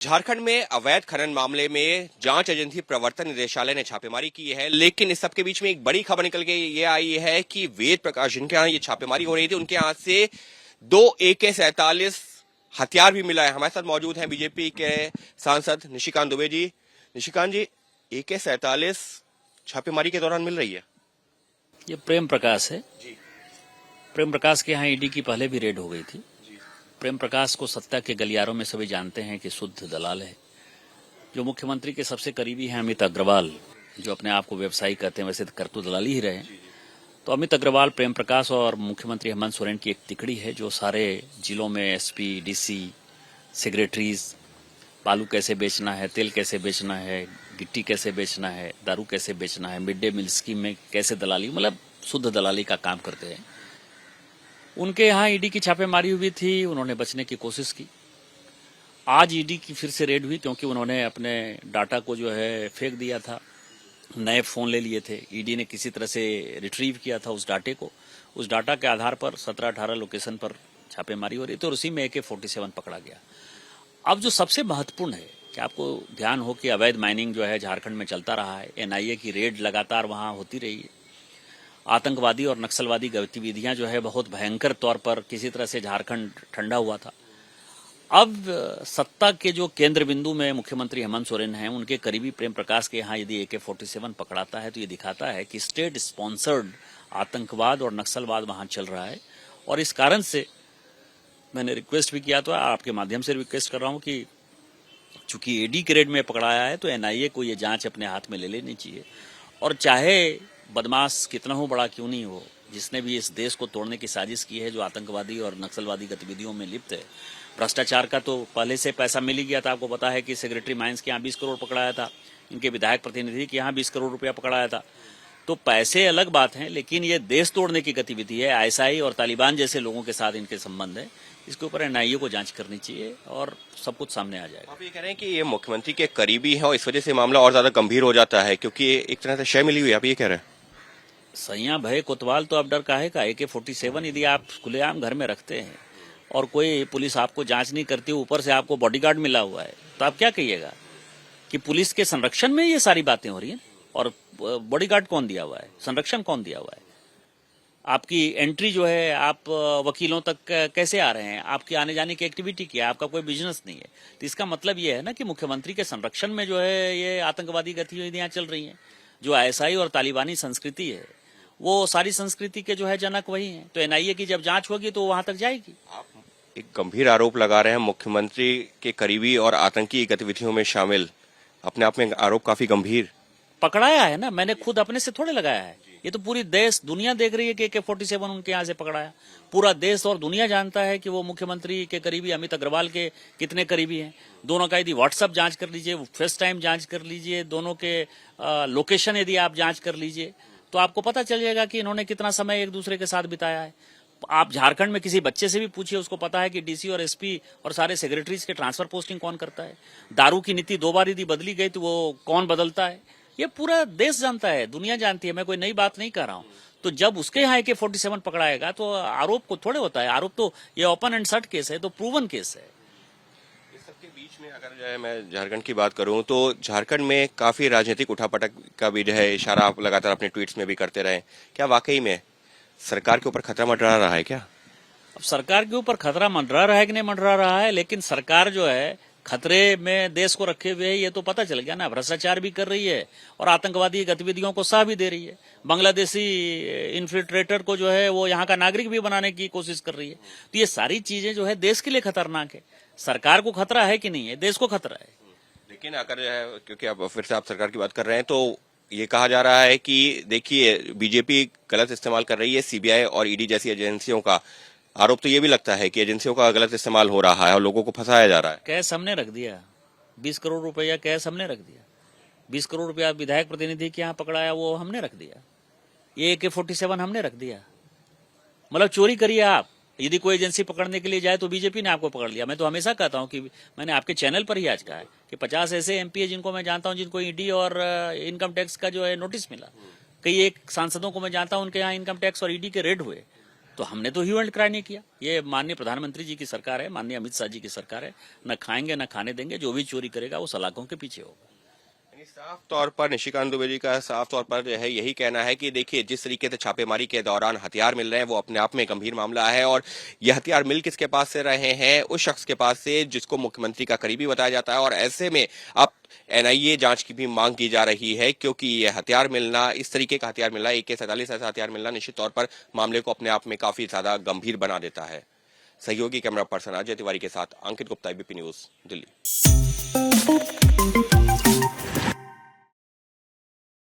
झारखंड में अवैध खनन मामले में जांच एजेंसी प्रवर्तन निदेशालय ने छापेमारी की है, लेकिन इस सबके बीच में एक बड़ी खबर निकल के ये आई है कि वेद प्रकाश जिनके यहाँ ये छापेमारी हो रही थी, उनके यहाँ से 2 AK-47 हथियार भी मिला है। हमारे साथ मौजूद हैं बीजेपी के सांसद निशिकांत दुबे जी। निशिकांत जी, AK-47 छापेमारी के दौरान मिल रही है। ये प्रेम प्रकाश है जी। प्रेम प्रकाश के यहाँ ईडी की पहले भी रेड हो गई थी। प्रेम प्रकाश को सत्ता के गलियारों में सभी जानते हैं कि शुद्ध दलाल है। जो मुख्यमंत्री के सबसे करीबी हैं अमित अग्रवाल, जो अपने आप को व्यवसायी कहते हैं, वैसे तो कर तो दलाली ही रहे। तो अमित अग्रवाल, प्रेम प्रकाश और मुख्यमंत्री हेमंत सोरेन की एक तिकड़ी है जो सारे जिलों में SP, DC, सेक्रेटरीज, बालू कैसे बेचना है, तेल कैसे बेचना है, गिट्टी कैसे बेचना है, दारू कैसे बेचना है, मिड डे मील स्कीम में कैसे दलाली, मतलब शुद्ध दलाली का काम करते हैं। उनके यहाँ ईडी की छापेमारी हुई थी, उन्होंने बचने की कोशिश की। आज ईडी की फिर से रेड हुई क्योंकि उन्होंने अपने डाटा को जो है फेंक दिया था। नए फोन ले लिए थे, ईडी ने किसी तरह से रिट्रीव किया था उस डाटे को। उस डाटा के आधार पर 17-18 लोकेशन पर छापेमारी हो रही थी और उसी में AK-47 पकड़ा गया। अब जो सबसे महत्वपूर्ण है कि आपको ध्यान हो कि अवैध माइनिंग जो है झारखंड में चलता रहा है। NIA की रेड लगातार वहां होती रही है। आतंकवादी और नक्सलवादी गतिविधियां जो है बहुत भयंकर तौर पर किसी तरह से झारखंड ठंडा हुआ था। अब सत्ता के जो केंद्र बिंदु में मुख्यमंत्री हेमंत सोरेन हैं, उनके करीबी प्रेम प्रकाश के यहाँ यदि AK-47 पकड़ाता है तो ये दिखाता है कि स्टेट स्पॉन्सर्ड आतंकवाद और नक्सलवाद वहां चल रहा है। और इस कारण से मैंने रिक्वेस्ट भी किया, तो आपके माध्यम से रिक्वेस्ट कर रहा हूं कि चूंकि ईडी के रेड में पकड़ाया है तो NIA को ये जांच अपने हाथ में ले लेनी चाहिए। और चाहे बदमाश कितना हो, बड़ा क्यों नहीं हो, जिसने भी इस देश को तोड़ने की साजिश की है, जो आतंकवादी और नक्सलवादी गतिविधियों में लिप्त है, भ्रष्टाचार का तो पहले से पैसा मिल ही गया था। आपको पता है कि सेक्रेटरी माइंस के यहाँ 20 करोड़ पकड़ाया था, इनके विधायक प्रतिनिधि के यहाँ 20 करोड़ रुपया पकड़ाया था। तो पैसे अलग बात हैं, लेकिन ये देश तोड़ने की गतिविधि है। ISI और तालिबान जैसे लोगों के साथ इनके संबंध है। इसके ऊपर NIA को जांच करनी चाहिए और सब कुछ सामने आ जाएगा। आप ये कह रहे हैं कि ये मुख्यमंत्री के करीबी है और इस वजह से मामला और ज्यादा गंभीर हो जाता है क्योंकि एक तरह से शय मिली हुई है, आप ये कह रहे हैं? सैया भय कोतवाल तो अब डर काहे का। AK-47 यदि आप खुलेआम घर में रखते हैं और कोई पुलिस आपको जांच नहीं करती, ऊपर से आपको बॉडीगार्ड मिला हुआ है, तो आप क्या कहिएगा कि पुलिस के संरक्षण में ये सारी बातें हो रही हैं? और बॉडीगार्ड कौन दिया हुआ है, संरक्षण कौन दिया हुआ है? आपकी एंट्री जो है, आप वकीलों तक कैसे आ रहे हैं? आपकी आने जाने की एक्टिविटी क्या है? आपका कोई बिजनेस नहीं है। तो इसका मतलब ये है ना कि मुख्यमंत्री के संरक्षण में जो है ये आतंकवादी गतिविधियां चल रही हैं। जो ISI और तालिबानी संस्कृति है, वो सारी संस्कृति के जो है जनक वही हैं। तो NIA की जब जांच होगी तो वहां तक जाएगी। आप एक गंभीर आरोप लगा रहे हैं मुख्यमंत्री के करीबी और आतंकी गतिविधियों में शामिल। अपने आप में आरोप काफी गंभीर। पकड़ाया है ना, मैंने खुद अपने से थोड़े लगाया है। ये तो पूरी देश दुनिया देख रही है कि AK-47 उनके यहाँ से पकड़ाया। पूरा देश और दुनिया जानता है कि वो मुख्यमंत्री के करीबी अमित अग्रवाल के कितने करीबी हैं। दोनों का यदि WhatsApp जांच कर लीजिए, फेस टाइम जांच कर लीजिए, दोनों के लोकेशन यदि आप जांच कर लीजिए, तो आपको पता चल जाएगा कि इन्होंने कितना समय एक दूसरे के साथ बिताया है। आप झारखंड में किसी बच्चे से भी पूछिए, उसको पता है कि DC और SP और सारे सेक्रेटरीज के ट्रांसफर पोस्टिंग कौन करता है। दारू की नीति 2 बार यदि बदली गई तो वो कौन बदलता है, ये पूरा देश जानता है, दुनिया जानती है। मैं कोई नई बात नहीं कर रहा हूं। तो जब उसके यहाँ AK-47 पकड़ाएगा तो आरोप को थोड़े होता है। आरोप तो ये ओपन एंड शट केस है, तो प्रूवन केस है। इस सबके बीच में अगर जो है मैं झारखंड की बात करूं तो झारखंड में काफी राजनीतिक उठापटक का भी जो है इशारा आप लगातार अपने ट्वीट्स में भी करते रहे। क्या वाकई में सरकार के ऊपर खतरा मंडरा रहा है क्या? अब सरकार के ऊपर खतरा मंडरा रहा है कि नहीं मंडरा रहा है, लेकिन सरकार जो है खतरे में देश को रखे हुए है, ये तो पता चल गया ना। भ्रष्टाचार भी कर रही है और आतंकवादी गतिविधियों को साथ भी दे रही है। बांग्लादेशी इन्फिल्ट्रेटर को जो है वो यहाँ का नागरिक भी बनाने की कोशिश कर रही है। तो ये सारी चीजें जो है देश के लिए खतरनाक है। सरकार को खतरा है कि नहीं है? देश को खतरा है। लेकिन अगर जो है, क्योंकि अब फिर से आप सरकार की बात कर रहे हैं, तो ये कहा जा रहा है कि देखिए बीजेपी गलत इस्तेमाल कर रही है CBI और ED जैसी एजेंसियों का। आरोप तो ये भी लगता है कि एजेंसियों का गलत इस्तेमाल हो रहा है और लोगों को फंसाया जा रहा है। कैश हमने रख दिया, 20 करोड़ रुपया कैश हमने रख दिया। 20 करोड़ रुपया विधायक प्रतिनिधि के यहाँ पकड़ाया, वो हमने रख दिया। ये AK-47 हमने रख दिया। मतलब चोरी करिए आप, यदि कोई एजेंसी पकड़ने के लिए जाए तो बीजेपी ने आपको पकड़ लिया। मैं तो हमेशा कहता हूं कि मैंने आपके चैनल पर ही आज कहा है कि 50 ऐसे MP है जिनको मैं जानता हूं जिनको ED और इनकम टैक्स का जो है नोटिस मिला। कई एक सांसदों को मैं जानता हूं उनके यहाँ इनकम टैक्स और ED के रेड हुए। तो हमने तो ह्यू एंड क्राई नहीं किया। ये माननीय प्रधानमंत्री जी की सरकार है, माननीय अमित शाह जी की सरकार है। न खाएंगे न खाने देंगे, जो भी चोरी करेगा वो सलाखों के पीछे होगा। साफ तौर पर निशिकांत दुबे जी का साफ तौर पर जो है यही कहना है कि देखिए जिस तरीके से छापेमारी के दौरान हथियार मिल रहे हैं वो अपने आप में गंभीर मामला है, और ये हथियार मिल किसके पास से रहे हैं? उस शख्स के पास से जिसको मुख्यमंत्री का करीबी बताया जाता है। और ऐसे में अब एनआईए जांच की भी मांग की जा रही है, क्योंकि ये हथियार मिलना, इस तरीके का हथियार मिलना, AK-47 ऐसा हथियार मिलना निश्चित तौर पर मामले को अपने आप में काफी ज्यादा गंभीर बना देता है। सहयोगी कैमरा पर्सन अजय तिवारी के साथ अंकित गुप्ता, ABP न्यूज, दिल्ली।